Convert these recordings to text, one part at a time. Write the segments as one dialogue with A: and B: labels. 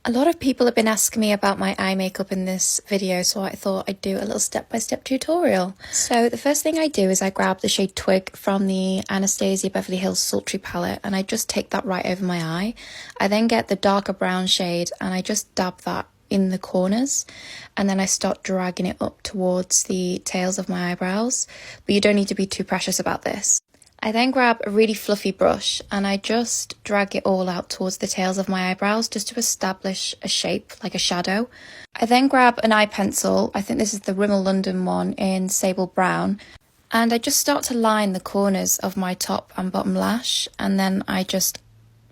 A: A lot of people have been asking me about my eye makeup in this video, so I thought I'd do a little step-by-step tutorial. So the first thing I do is I grab the shade Twig from the Anastasia Beverly Hills Sultry palette, and I just take that right over my eye. I then get the darker brown shade and I just dab that in the corners, and then I start dragging it up towards the tails of my eyebrows, but you don't need to be too precious about this. I then grab a really fluffy brush and I just drag it all out towards the tails of my eyebrows just to establish a shape, like a shadow. I then grab an eye pencil, I think this is the Rimmel London one in Sable Brown, and I just start to line the corners of my top and bottom lash, and then I just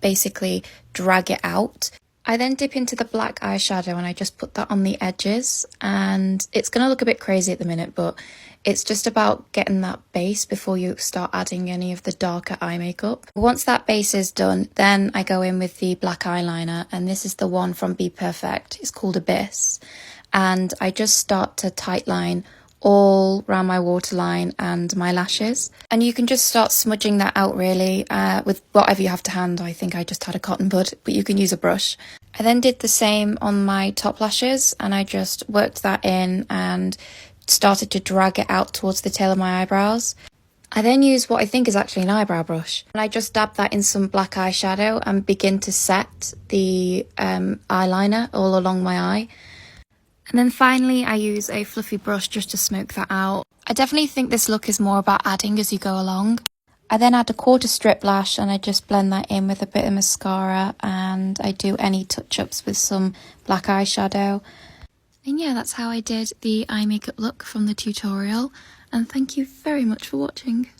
A: basically drag it out. I then dip into the black eyeshadow and I just put that on the edges, and it's going to look a bit crazy at the minute, but it's just about getting that base before you start adding any of the darker eye makeup. Once that base is done, then I go in with the black eyeliner, and this is the one from Be Perfect. It's called Abyss, and I just start to tightline all around my waterline and my lashes, and you can just start smudging that out really with whatever you have to hand. I think I just had a cotton bud, but you can use a brush. I then did the same on my top lashes, and I just worked that in and started to drag it out towards the tail of my eyebrows. I then use what I think is actually an eyebrow brush, and I just dab that in some black eyeshadow and begin to set the eyeliner all along my eye. And then finally I use a fluffy brush just to smoke that out. I definitely think this look is more about adding as you go along. I then add a quarter strip lash and I just blend that in with a bit of mascara, and I do any touch-ups with some black eyeshadow. And yeah, that's how I did the eye makeup look from the tutorial, and thank you very much for watching.